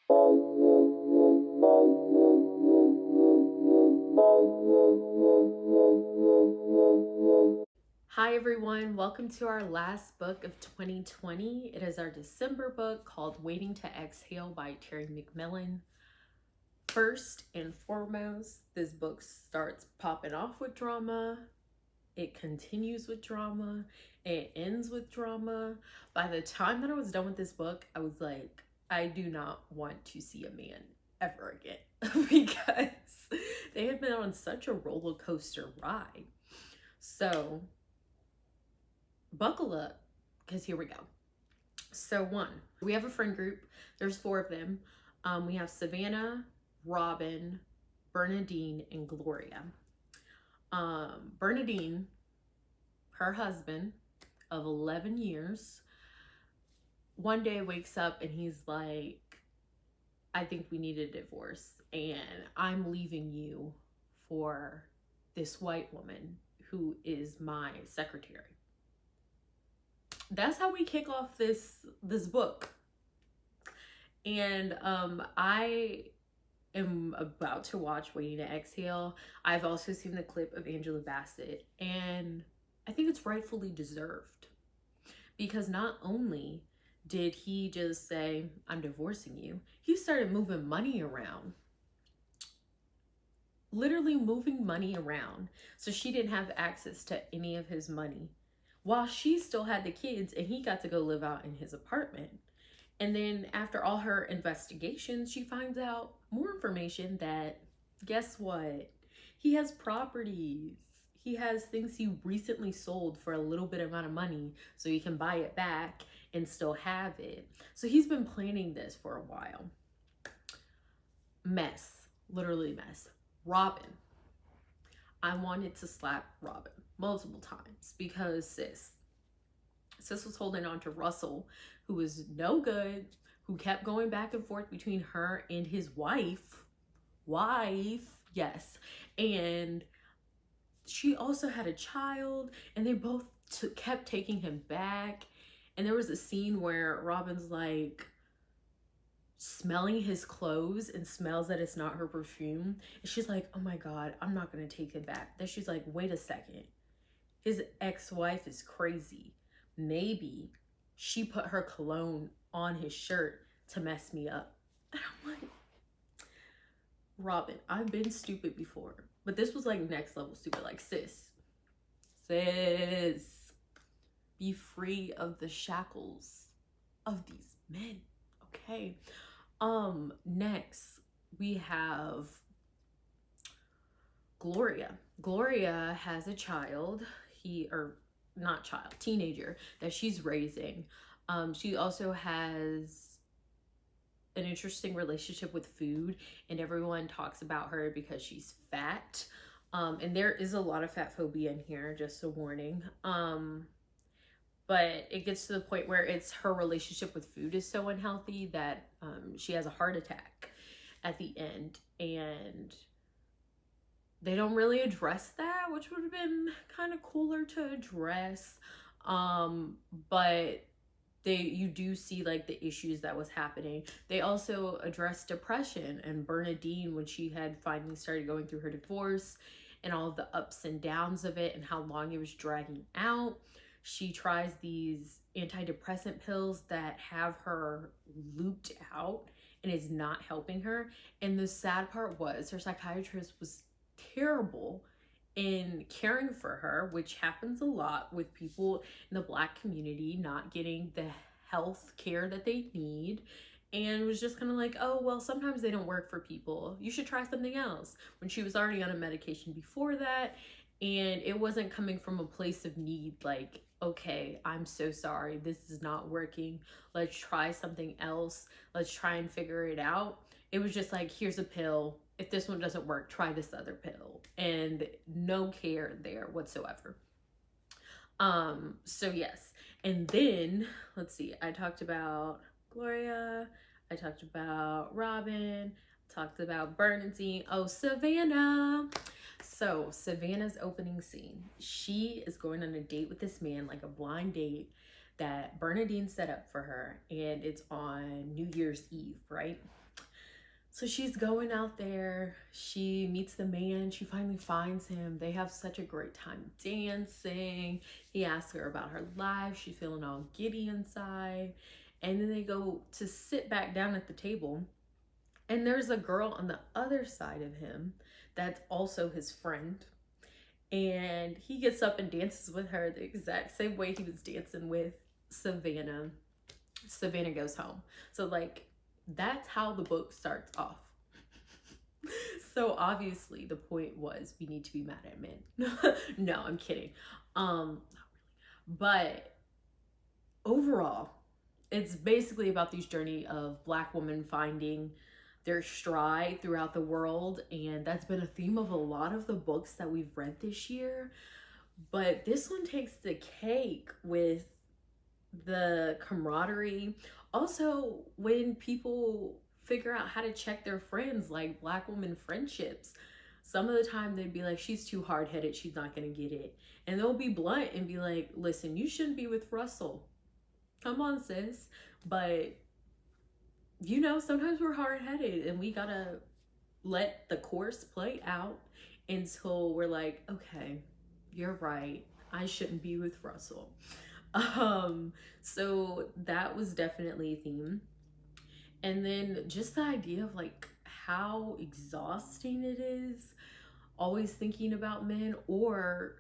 Hi everyone, welcome to our last book of 2020. It is our December book called Waiting to Exhale by Terry McMillan. First and foremost, this book starts popping off with drama. It continues with drama. It ends with drama. By the time that I was done with this book, I was like, I do not want to see a man ever again because they had been on such a roller coaster ride. So buckle up because here we go. So one, we have a friend group. There's 4 of them. We have Savannah, Robin, Bernadine, and Gloria. Bernadine, her husband of 11 years, one day wakes up and he's like, I think we need a divorce and I'm leaving you for this white woman who is my secretary. That's how we kick off this book. And I am about to watch Waiting to Exhale. I've also seen the clip of Angela Bassett, and I think it's rightfully deserved, because not only did he just say, I'm divorcing you, he started moving money around. Literally moving money around. So she didn't have access to any of his money, while she still had the kids and he got to go live out in his apartment. And then after all her investigations, she finds out more information that, guess what? He has properties. He has things he recently sold for a little bit amount of money so he can buy it back and still have it. So he's been planning this for a while. Mess, literally mess. Robin. I wanted to slap Robin multiple times because sis was holding on to Russell, who was no good, who kept going back and forth between her and his wife, yes, and she also had a child, and they both kept taking him back. And there was a scene where Robin's like smelling his clothes and smells that it's not her perfume, and she's like, oh my god, I'm not gonna take him back. Then she's like, wait a second, his ex-wife is crazy. Maybe she put her cologne on his shirt to mess me up. And I'm like, Robin, I've been stupid before, but this was like next level stupid. Like, sis, be free of the shackles of these men, okay? Next we have Gloria. Gloria has a child, teenager that she's raising. She also has an interesting relationship with food, and everyone talks about her because she's fat. And there is a lot of fat phobia in here, just a warning. But it gets to the point where it's her relationship with food is so unhealthy that she has a heart attack at the end, and they don't really address that, which would have been kind of cooler to address. But you do see like the issues that was happening. They also address depression and Bernadine when she had finally started going through her divorce and all of the ups and downs of it and how long it was dragging out. She tries these antidepressant pills that have her looped out and is not helping her. And the sad part was her psychiatrist was terrible in caring for her, which happens a lot with people in the Black community not getting the health care that they need, and was just kind of like, oh, well, sometimes they don't work for people. You should try something else, when she was already on a medication before that, and it wasn't coming from a place of need, like, okay, I'm so sorry, this is not working. Let's try something else. Let's try and figure it out. It was just like, here's a pill. If this one doesn't work, try this other pill. And no care there whatsoever. So yes. And then, let's see, I talked about Gloria, I talked about Robin, talked about Bernadine. Oh, Savannah. So Savannah's opening scene, she is going on a date with this man, like a blind date that Bernadine set up for her, and it's on New Year's Eve, right? So she's going out there, she meets the man, she finally finds him. They have such a great time dancing. He asks her about her life, she's feeling all giddy inside. And then they go to sit back down at the table, and there's a girl on the other side of him that's also his friend. And he gets up and dances with her the exact same way he was dancing with Savannah. Savannah goes home. So, like, that's how the book starts off. So obviously the point was we need to be mad at men. No, I'm kidding. But overall, it's basically about this journey of Black women finding their stride throughout the world, and that's been a theme of a lot of the books that we've read this year. But this one takes the cake with the camaraderie. Also, when people figure out how to check their friends, like Black woman friendships, some of the time they'd be like, she's too hard-headed, she's not gonna get it. And they'll be blunt and be like, listen, you shouldn't be with Russell. Come on, sis. But you know, sometimes we're hard-headed and we gotta let the course play out until we're like, okay, you're right, I shouldn't be with Russell. So that was definitely a theme. And then just the idea of like how exhausting it is always thinking about men, or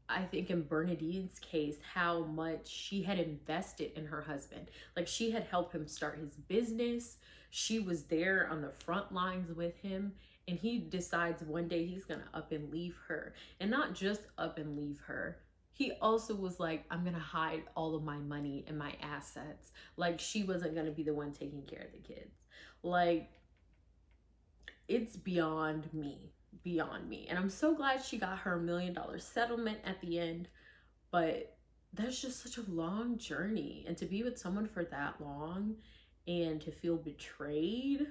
I think in Bernadine's case, how much she had invested in her husband. Like, she had helped him start his business. She was there on the front lines with him. And he decides one day he's going to up and leave her. And not just up and leave her. He also was like, I'm going to hide all of my money and my assets. Like, she wasn't going to be the one taking care of the kids. Like, it's beyond me. Beyond me. And I'm so glad she got her $1 million settlement at the end, but that's just such a long journey, and to be with someone for that long and to feel betrayed,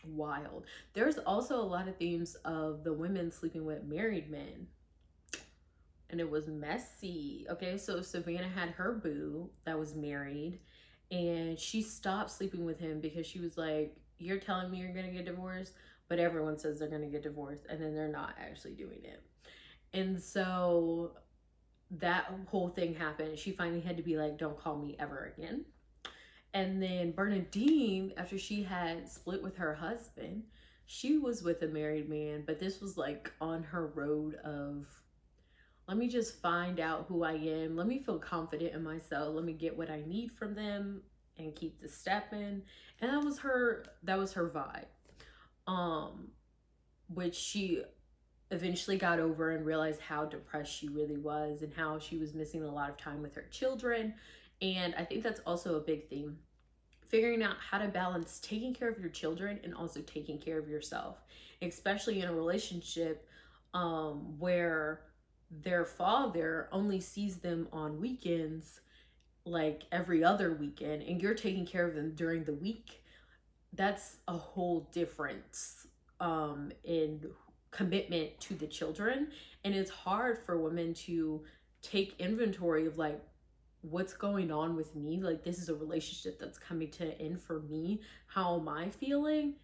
wild. There's also a lot of themes of the women sleeping with married men, and it was messy. Okay, so Savannah had her boo that was married, and she stopped sleeping with him because she was like, you're telling me you're gonna get divorced, but everyone says they're gonna get divorced, and then they're not actually doing it. And so that whole thing happened. She finally had to be like, don't call me ever again. And then Bernadine, after she had split with her husband, she was with a married man, but this was like on her road of, let me just find out who I am. Let me feel confident in myself. Let me get what I need from them and keep the stepping. And that was her vibe. Which she eventually got over and realized how depressed she really was and how she was missing a lot of time with her children. And I think that's also a big theme. Figuring out how to balance taking care of your children and also taking care of yourself, especially in a relationship where their father only sees them on weekends, like every other weekend, and you're taking care of them during the week. That's a whole difference in commitment to the children. And it's hard for women to take inventory of like, what's going on with me? Like, this is a relationship that's coming to an end for me. How am I feeling?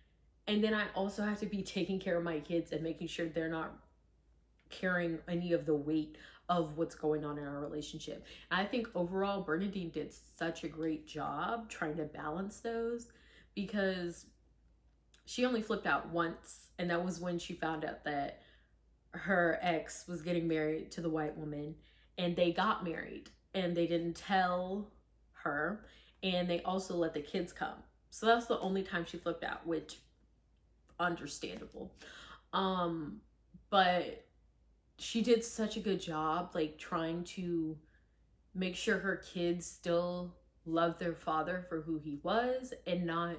And then I also have to be taking care of my kids and making sure they're not carrying any of the weight of what's going on in our relationship. And I think overall, Bernadine did such a great job trying to balance those, because she only flipped out once, and that was when she found out that her ex was getting married to the white woman, and they got married and they didn't tell her, and they also let the kids come. So that's the only time she flipped out, which understandable. But she did such a good job, like trying to make sure her kids still love their father for who he was and not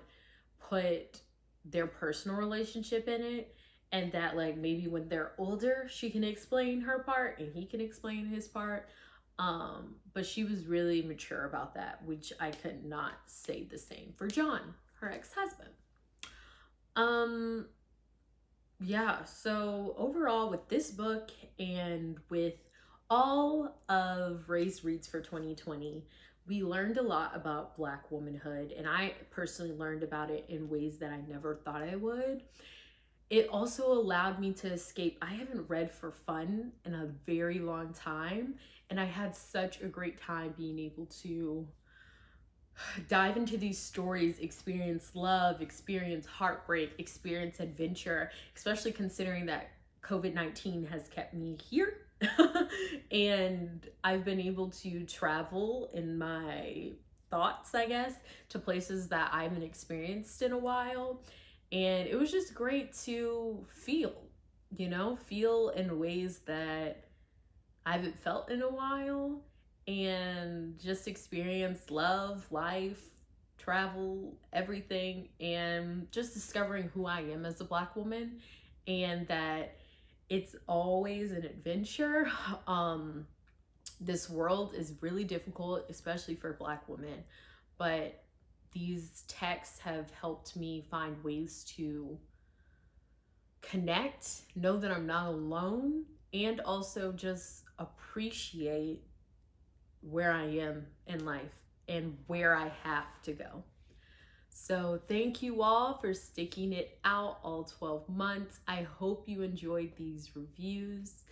put their personal relationship in it. And that like maybe when they're older, she can explain her part and he can explain his part. But she was really mature about that, which I could not say the same for John, her ex-husband. Yeah, so overall with this book and with all of Ray's reads for 2020, we learned a lot about Black womanhood, and I personally learned about it in ways that I never thought I would. It also allowed me to escape. I haven't read for fun in a very long time, and I had such a great time being able to dive into these stories, experience love, experience heartbreak, experience adventure, especially considering that COVID-19 has kept me here. And I've been able to travel in my thoughts, I guess, to places that I haven't experienced in a while. And it was just great to feel, feel in ways that I haven't felt in a while, and just experience love, life, travel, everything, and just discovering who I am as a Black woman, and that it's always an adventure. This world is really difficult, especially for Black women, but these texts have helped me find ways to connect, know that I'm not alone, and also just appreciate where I am in life and where I have to go. So thank you all for sticking it out all 12 months. I hope you enjoyed these reviews,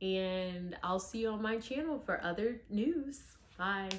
and I'll see you on my channel for other news. Bye.